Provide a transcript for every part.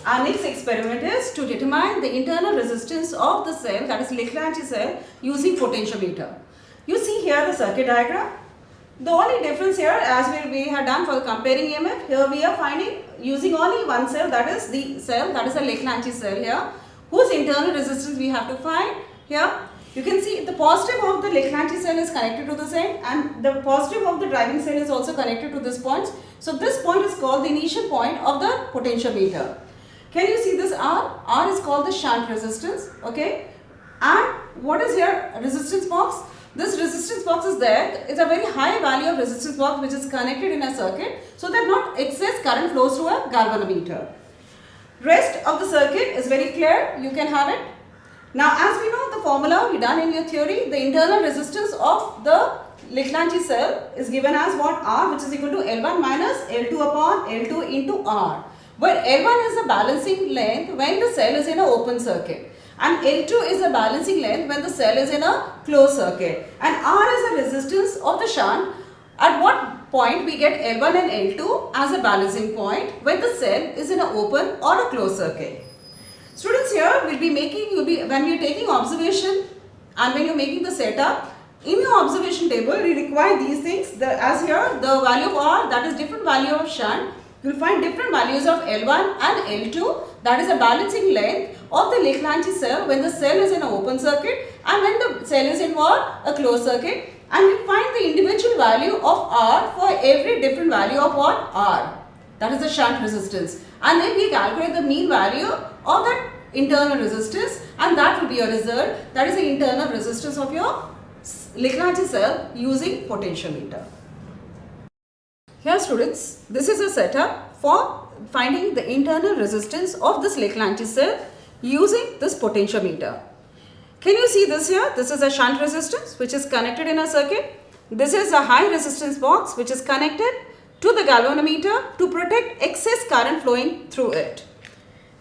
our next experiment is to determine the internal resistance of the cell, that is Leclanché cell, using potentiometer. You see here the circuit diagram. The only difference here, as we had done for the comparing EMF, here we are finding using only one cell, that is the cell, that is a Leclanché cell here, whose internal resistance we have to find here. You can see the positive of the Leclanché cell is connected to this end and the positive of the driving cell is also connected to this point. So this point is called the initial point of the potentiometer. Can you see this R? R is called the shunt resistance, okay? And what is here resistance box? This resistance box is there. It's a very high value of resistance box which is connected in a circuit so that not excess current flows through a galvanometer. Rest of the circuit is very clear. You can have it. Now as we know the formula we done in your theory, the internal resistance of the Leclanché cell is given as what? R, which is equal to L1 minus L2 upon L2 into R. Where L1 is the balancing length when the cell is in an open circuit and L2 is the balancing length when the cell is in a closed circuit, and R is the resistance of the shunt. At what point we get L1 and L2 as a balancing point when the cell is in an open or a closed circuit. Students, here will be making, when you are taking observation and when you are making the setup, in your observation table we require these things. As here the value of R, that is different value of shunt, you will find different values of L1 and L2, that is a balancing length of the Leclanché cell when the cell is in an open circuit and when the cell is in what? A closed circuit, and we find the individual value of R for every different value of what? R. That is the shunt resistance, and then we calculate the mean value of that internal resistance, and that will be your result. That is the internal resistance of your Leclanché cell using potentiometer. Here students, this is a setup for finding the internal resistance of this Leclanché cell using this potentiometer. Can you see this here? This is a shunt resistance which is connected in a circuit. This is a high resistance box which is connected to the galvanometer to protect excess current flowing through it.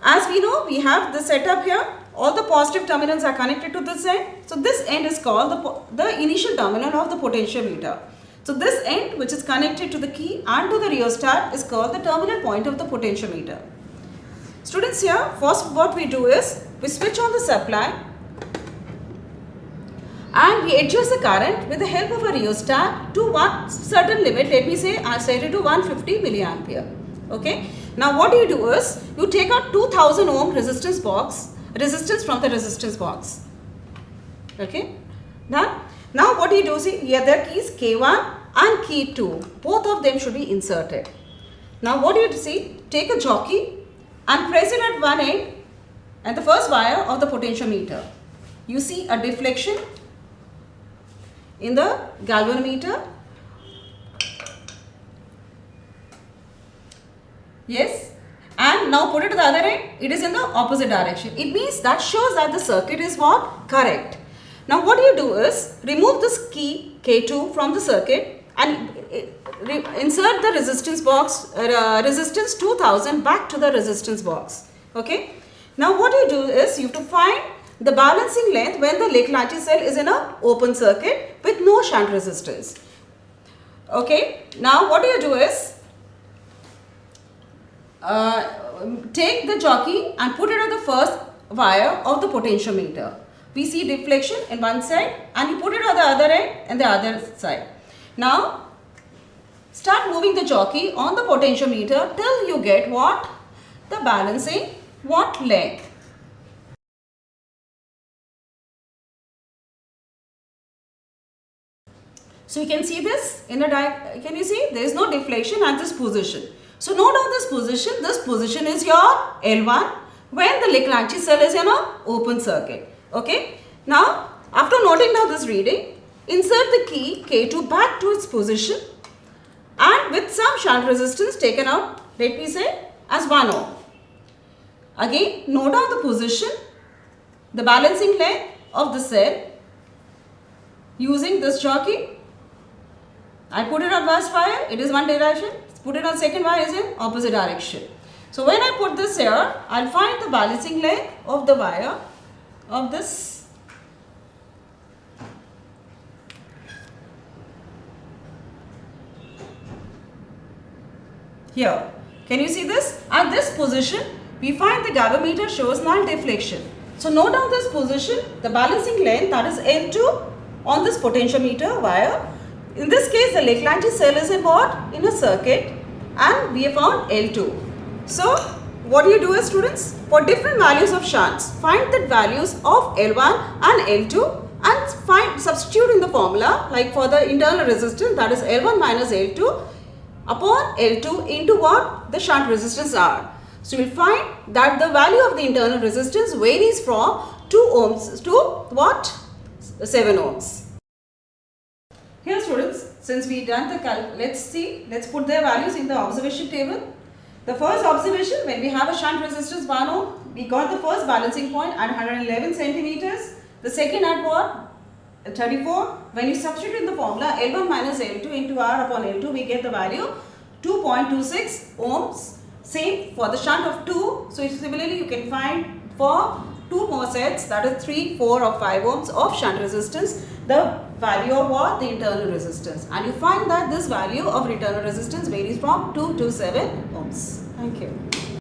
As we know, we have the setup here. All the positive terminals are connected to this end. So this end is called the initial terminal of the potentiometer. So this end, which is connected to the key and to the rheostat, is called the terminal point of the potentiometer. Students, here first what we do is we switch on the supply and we adjust the current with the help of a rheostat to one certain limit. Let me say I set it to 150 milliampere. Okay. Now what you do is you take out 2000 ohm resistance from the resistance box. Okay. Now what you do, see here there are keys K1 and key 2. Both of them should be inserted. Now what you see, take a jockey and press it at one end and the first wire of the potentiometer. You see a deflection in the galvanometer. Yes. And now put it to the other end, it is in the opposite direction. It means that shows that the circuit is what? Correct. Now what you do is remove this key K2 from the circuit and insert the resistance box, resistance 2000 back to the resistance box. Okay. Now what you do is you have to find the balancing length when the Leclanché cell is in an open circuit with no shunt resistance. Okay. Now what you do is take the jockey and put it on the first wire of the potentiometer. We see deflection in one side and you put it on the other end and the other side. Now start moving the jockey on the potentiometer till you get what? The balancing what length. So you can see this in a diagram. Can you see? There is no deflection at this position. So note down this position. This position is your L1 when the Leclanché cell is in an open circuit. Okay. Now after noting down this reading, insert the key K2 back to its position and with some shunt resistance taken out, let me say as 1 ohm. Again note down the position, the balancing length of the cell using this jockey. I put it on first wire, it is one direction. Put it on second wire, is in opposite direction. So when I put this here, I'll find the balancing length of the wire of this. Here. Can you see this? At this position, we find the galvanometer shows null deflection. So note down this position, the balancing length, that is L2 on this potentiometer wire. In this case, the Leclanché cell is in what? In a circuit, and we have found L2. So what do you do as students? For different values of shunts, find the values of L1 and L2 and substitute in the formula, like for the internal resistance, that is L1 minus L2 upon L2 into what the shunt resistance are. So you will find that the value of the internal resistance varies from 2 ohms to what? 7 ohms. Here students, since we done the let's put their values in the observation table. The first observation, when we have a shunt resistance 1 ohm, we got the first balancing point at 111 centimeters. The second at what? 34. When you substitute in the formula L1 minus L2 into R upon L2, we get the value 2.26 ohms. Same for the shunt of 2. So similarly you can find for 2 more sets, that is 3, 4 or 5 ohms of shunt resistance, the value of what? The internal resistance. And you find that this value of internal resistance varies from 2 to 7 ohms. Thank you.